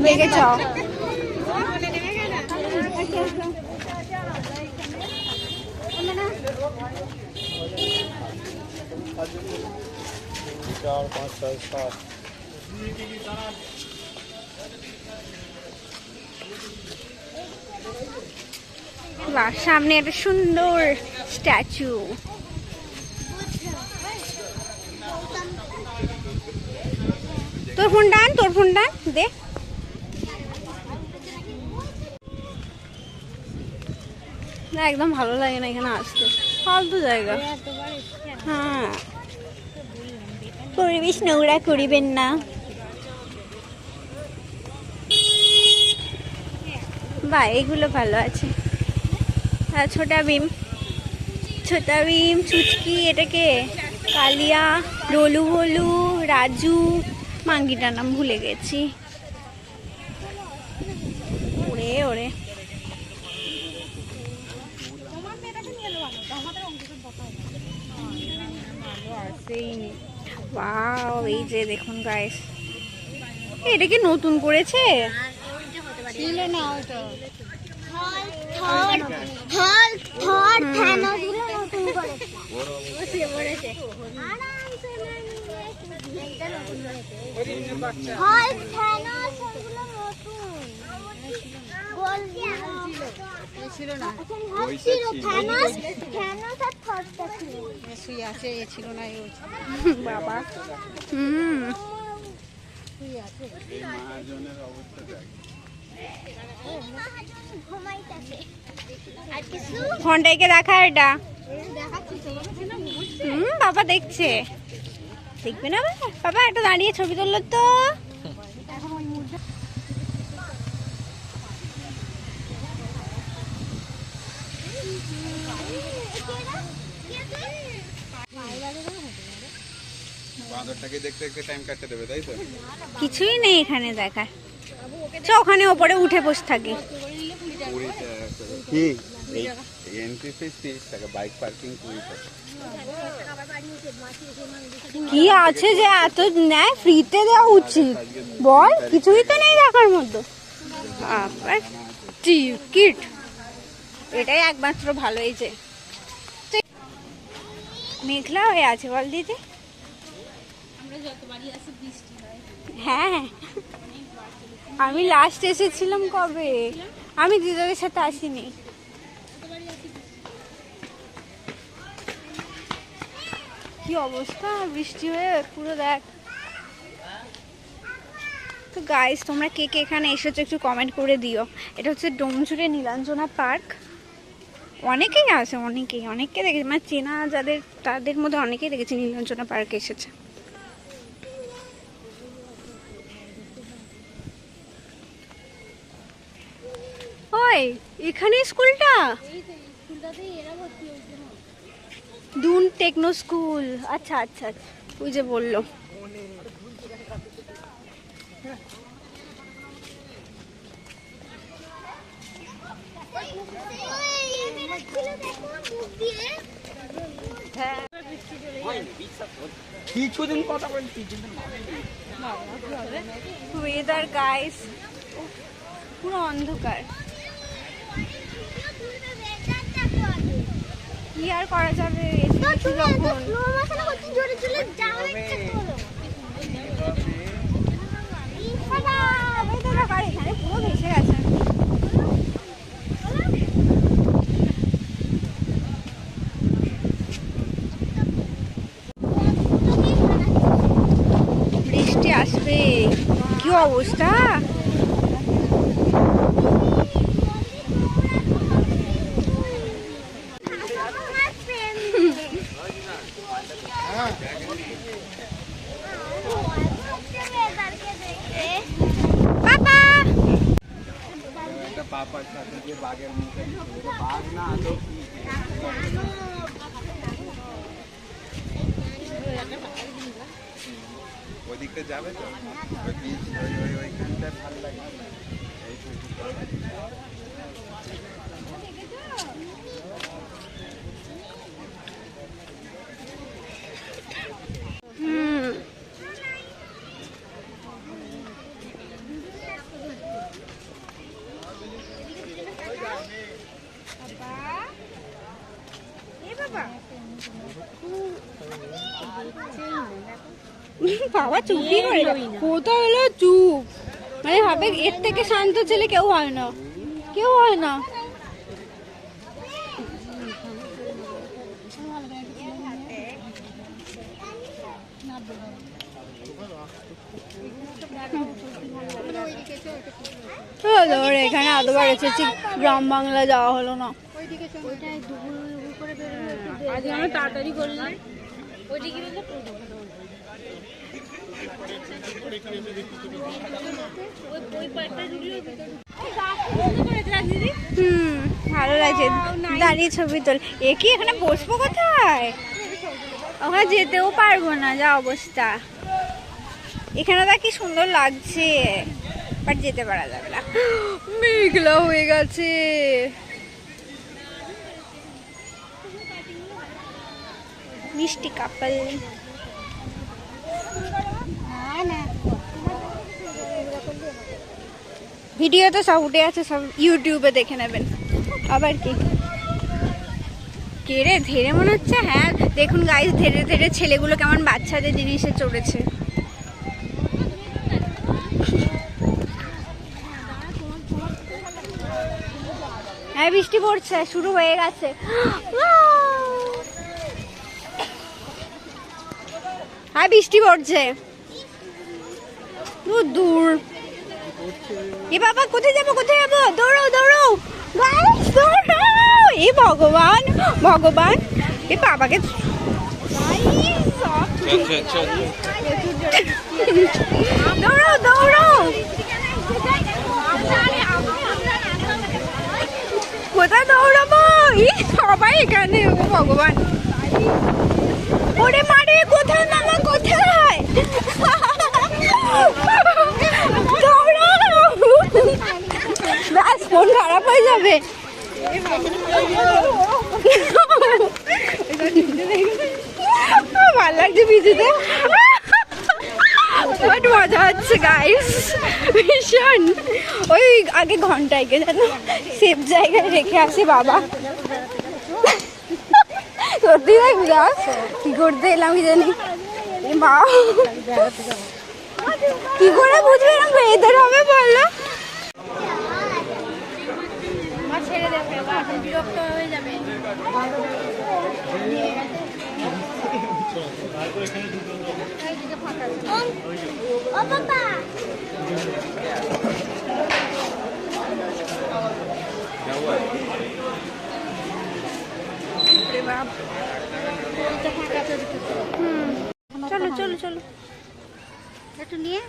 লেগে যাও। বাহ, সামনে একটা সুন্দর স্ট্যাচু। তোর ফোনটা আন, তোর ফোনটা দে। না, একদম ভালো লাগে না এখানে আসতে, ফালতু জায়গা। হ্যাঁ, পরিবেশ নোংরা করিবেন না। বা এগুলো ভালো আছে। ছোটা ভীম, ছোটা ভীম, চুচকি, এটাকে কালিয়া, রলু ভলু, রাজু, মাঙ্গিটার নাম ভুলে গেছি। ওরে ওরে, এই যে দেখুন গাইস, এটা কি নতুন করেছে? ছিল না ওটা। বাবা ফোনটাকে দেখা, এটা বাবা দেখছে, দেখবে না বাবা? একটা দাঁড়িয়ে ছবি তুললো তো। কিছুই নেই এখানে দেখার, ওখানে ওপরে উঠে বসে থাকি। কি আছে যে এত নেয়? ফ্রিতে দেওয়া উচিত বল, কিছুই তো নেই দেখার মতো। টিকিট এটাই একমাত্র ভালো। এই যে মেঘলা হয়ে আছে বল দিদি। হ্যাঁ, আমি লাস্ট এসেছিলাম কবে? আমি দিদাদের সাথে আসিনি। কি অবস্থা, বৃষ্টি হয়ে পুরো দেখ। তো গাইস, তোমরা কে কে এখানে এসেছো একটু কমেন্ট করে দিও। এটা হচ্ছে ডোমজুড়ে নীলাঞ্জনা পার্ক। অনেকেই আছে, অনেককে দেখেছি, মানে চেনা যাদের তাদের মধ্যে অনেকেই দেখেছি নীলাঞ্জনা পার্কে এসেছে। ওই এখানে স্কুলটা, দুন টেকনো স্কুল। আচ্ছা আচ্ছা, ওই যে বললো। কিছুদিন কথা বলছি, ওয়েদার গাইস পুরো অন্ধকার, কি আর করা যাবে? এখানে পুরো ভেসে গেছে। কি অবস্থা। পাপার সাথে যে বাঘের মুখে বাঘ না আদৌ ওদিকে যাবে তো ওই বীজ ওইখানটা ভালো লাগে বাবা চুপই করে কোথাও হলো চুপ, মানে হবে এর থেকে শান্ত ছেলে কেউ হয় না, কেউ হয় না। এখানে এতবার এসেছি, গ্রাম বাংলা যাওয়া হলো না। তাড়াতাড়ি করলাম ভালো লাগছে দাঁড়িয়ে ছবি তোল। এ কি এখানে বসবো কোথায়? ওখানে যেতেও পারবো না যা অবস্থা। এখানে দেখ কি সুন্দর লাগছে, বাট যেতে পারা যাবে না, মেঘলা হয়ে গেছে। মিষ্টি কাপল ভিডিও তো সব উঠে আছে, সব ইউটিউবে দেখে নেবেন। আবার কি কে রে ধীরে মনে হচ্ছে। হ্যাঁ দেখুন গাইস, ধীরে ধীরে ছেলেগুলো কেমন বাচ্চাদের জিনিসে চড়েছে। হ্যাঁ বৃষ্টি পড়ছে, শুরু হয়ে গেছে। হ্যাঁ বৃষ্টি পড়ছে, দূর। এ বাবা কোথায় যাবো, কোথায় যাবো? দৌড়াও দৌড়াও গাইস, দৌড়াও। এ ভগবান ভগবান, এ বাবাকে দৌড়াও দৌড়াও। কোথায় দৌড়াবো? সবাই এখানে, ও ভগবান। ওরে মারে, কোথায় মামা কোথায়? ব্যাস ফোন খারাপ হয়ে যাবে। ভালো লাগছে ভিজুতে, মজা হচ্ছে গাইস ভীষণ। ওই আগে ঘন্টায় যেন সেফ জায়গায় রেখে আসে বাবা। সত্যি দেখ কি করতে এলাম কি জানি। মা কি করে বুঝবে এরকম এদের হবে বললো? ছেড়ে দেবে, বিরক্ত হয়ে যাবে। চলো চলো চলো একটু নিয়ে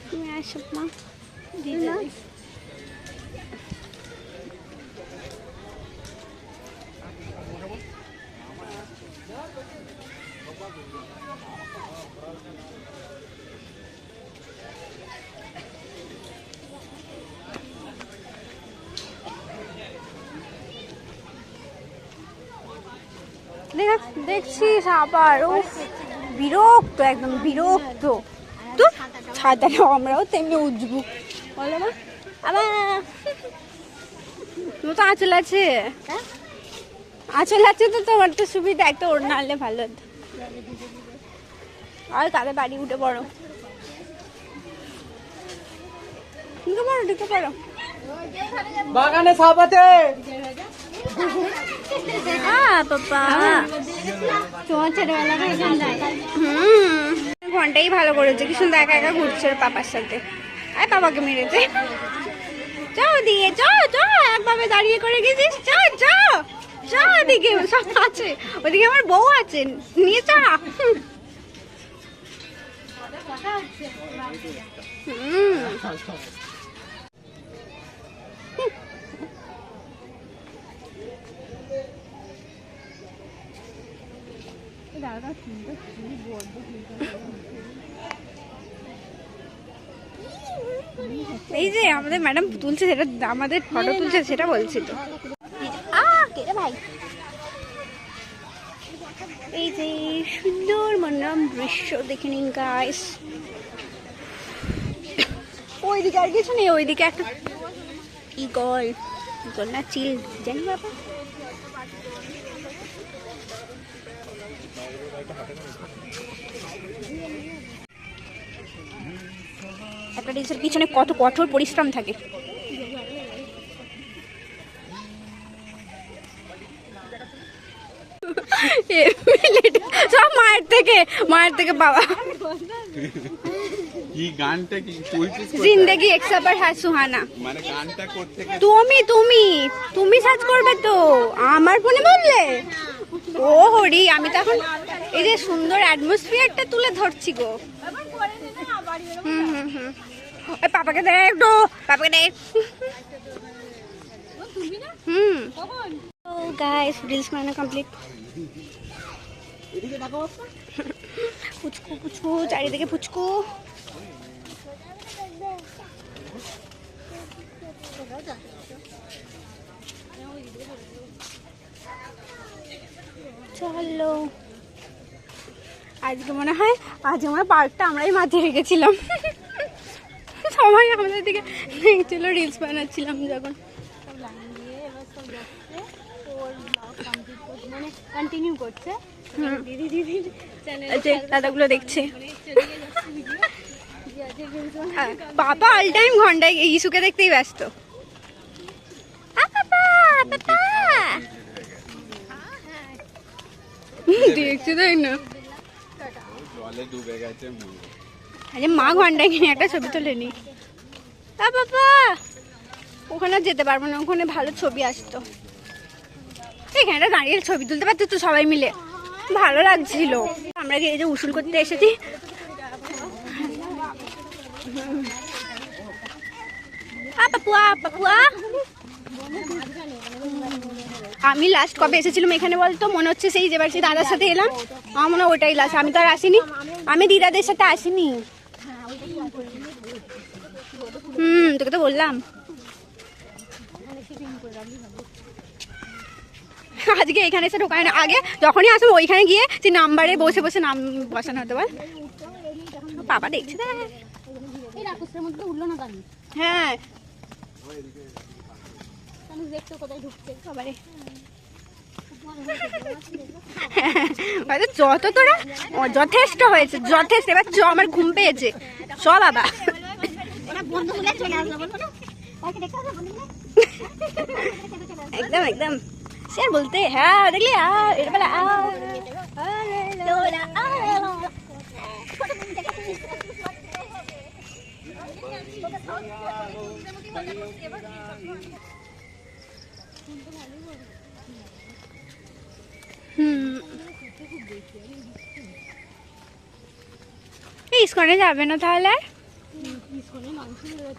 তুমি আসো মা, দিদি দেখছিস আবার। ও বিরক্ত, একদম বিরক্ত। তো ছাতাটা আমরাও তেমনি উঠবো বলো মা। আবার তোমার তো আঁচল আছে, আঁচল আছে তো তোমার তো সুবিধা। একটা ওড়না আনলে ভালো হতো। আর কাদের বাড়ি উঠে পড়ো, ঢুকে পড়ো ঢুকে পড়ো। বাগানে সাপ আছে। পাপা তোমার ছোটবেলা ঘন্টাই ভালো করেছে, কি সুন্দর একা একা ঘুরছে ওর পাপার সাথে। আর বাবাকে মেরেছে। যাও দিয়ে যাও যাও, একভাবে দাঁড়িয়ে করে গেছিস, যা যা যা, ওদিকে সব আছে, ওদিকে আমার বউ আছে, নিয়ে যা। এই যে আমাদের ম্যাডাম তুলছে, সেটা আমাদের ফটো তুলছে সেটা বলছি তো। ভাই এই যে সুন্দর মনোরম দৃশ্য দেখে নিন গাইস। ওইদিকে আর কিছু নেই, ওইদিকে একটা ইগল, ইগল না চিল জানি বাবা। একটা রিলসের পিছনে কত কঠোর পরিশ্রম থাকে। সব মায়ের থেকে বাবা। কি গানটা কি জিন্দেগি এক সফর হ্যায় সুহানা, মানে গানটা করতে তুমি সার্চ করবে তো আমার ফোনে বললে। ও হরি, আমি তো এখন এই যে সুন্দর অ্যাটমসফিয়ারটা তুলে ধরছি গো। ওই পাপাকে দে একটু, পাপাকে দে। তো গাইস রিলস বানানো কমপ্লিট। পুচকু পুচকু চারিদিকে পুচকু। চলো আজকে মনে হয় পার্কটা আমরাই মাঝে রেখেছিলাম। সবাই আমাদের দিকে দেখছিল রিলস বানাচ্ছিলাম যখন। কন্টিনিউ করছে দাদাগুলো দেখছে। পাপা অল টাইম ঘন্টায় ইস্যুকে দেখতেই ব্যস্ত। দেখছি তাই না, জলে ডুবে গেছে। আরে মা ঘন্টায় কিনে একটা ছবি তোলেনি। বাবা ওখানে যেতে পারবো না, ওখানে ভালো ছবি আসতো। এখানে দাঁড়িয়ে ছবি তুলতে পারতো তো সবাই মিলে, ভালো লাগছিল। আমরা এই যে উসুল করতে এসেছি। আমি লাস্ট কবে এসেছিলাম এখানে বলতো, মনে হচ্ছে সেই যেবার সেই দাদার সাথে এলাম, আমার মনে হয় ওটাই লাস্ট। আমি তো আর আসিনি, আমি দিদাদের সাথে আসিনি। তোকে তো বললাম আজকে এখানে এসে ঢোকায় না। আগে যখনই আসবো ওইখানে গিয়ে যে নাম্বারে বসে বসে নাম বসানো হতে বল। বাবা দেখছে হ্যাঁ যত তোরা যথেষ্ট হয়েছে, যথেষ্ট। এবার চ, আমার ঘুম পেয়েছে, চ বাবা। একদম একদম স্যার বলতে হ্যাঁ দেখলি এটা বেলা ইস্কনে যাবে না তাহলে?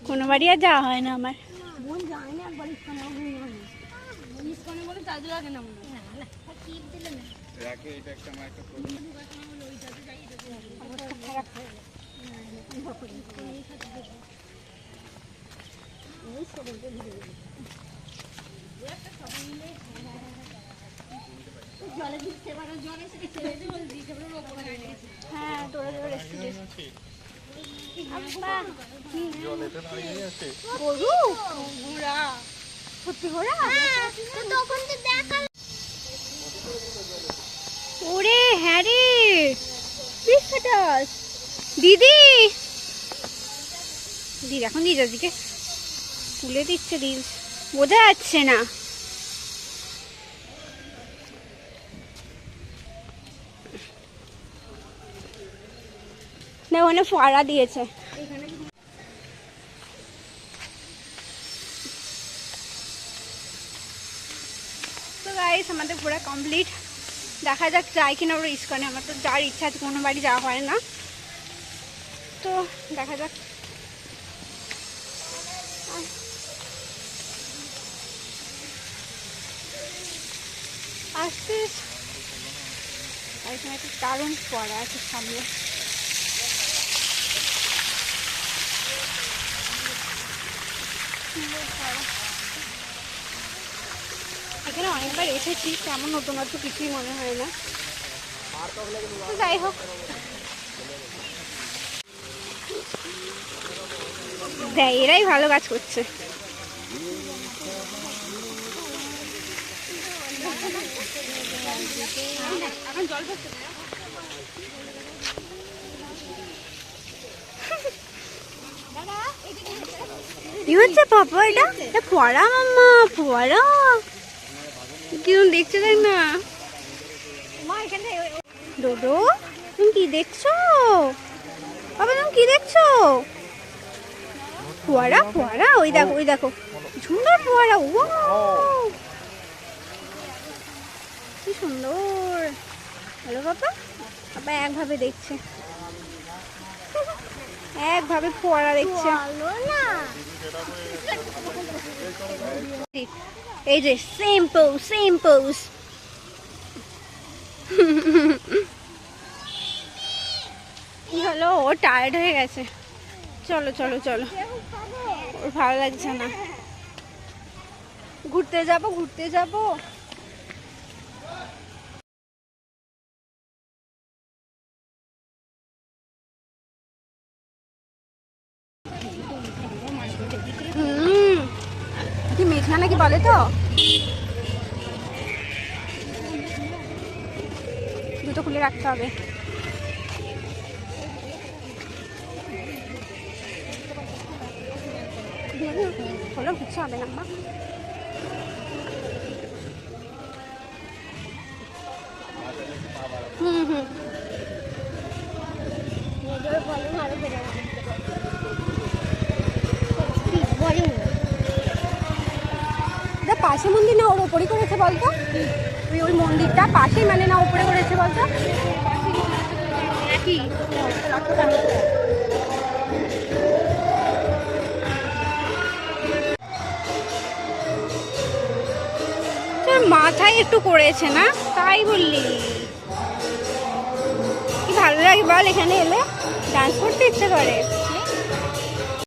কোনো বাড়ি আর যাওয়া হয় না আমার। হ্যাঁ তোরা ওরে হ্যাঁ রে দিদি দিদি এখন দিদাদিকে তুলে দিচ্ছে রিলস, বোঝা যাচ্ছে না। না ওখানে ফোয়ারা দিয়েছে। তো গাইস আমাদের পুরো কমপ্লিট। দেখা যাক যাই কিনা ওরা ইস্কনে। আমার তো যাওয়ার ইচ্ছা আছে, কোনো বাড়ি যাওয়া হয় না, তো দেখা যাক। আসতে এখানে একটা দারুণ ফোয়ারা আছে সামনে। এখানে অনেকবার এসেছি, তেমন নতুনত্ব কিছুই মনে হয় না। তো যাই হোক, এরাই ভালো কাজ করছে। কি হচ্ছে পাপা? এটা ফোয়ারা মাম্মা, ফোয়ারা কিরম দেখছে দেখ না। ডোডো তুমি কি দেখছো? বাবা তুমি কি দেখছো? ফোয়ারা, ফোয়ারা, ওই দেখো, ওই দেখো, সুন্দর ফোয়ারা। ওয়াও কি সুন্দর। হ্যালো বাবা, বাবা একভাবে দেখছে, একভাবে ফোয়ারা দেখছে। এই যে সেম পোজ, সেম পোজ। কি হলো? ও টায়ার্ড হয়ে গেছে। চলো চলো চলো, ওর ভালো লাগছে না। ঘুরতে যাবো, ঘুরতে যাবো। কি মেঘনা নাকি বলে তো? জুতো খুলে রাখতে হবে। হলো কিছু হবে না। পাশে মন্দির না ওর ওপরই করেছে বলতো? ওই মন্দিরটা পাশেই, মানে না ওপরে করেছে বলতো? মাথায় একটু করেছে না, তাই বললি? কি ভালো লাগে বল, এখানে এলে ডান্স করতে ইচ্ছে করে।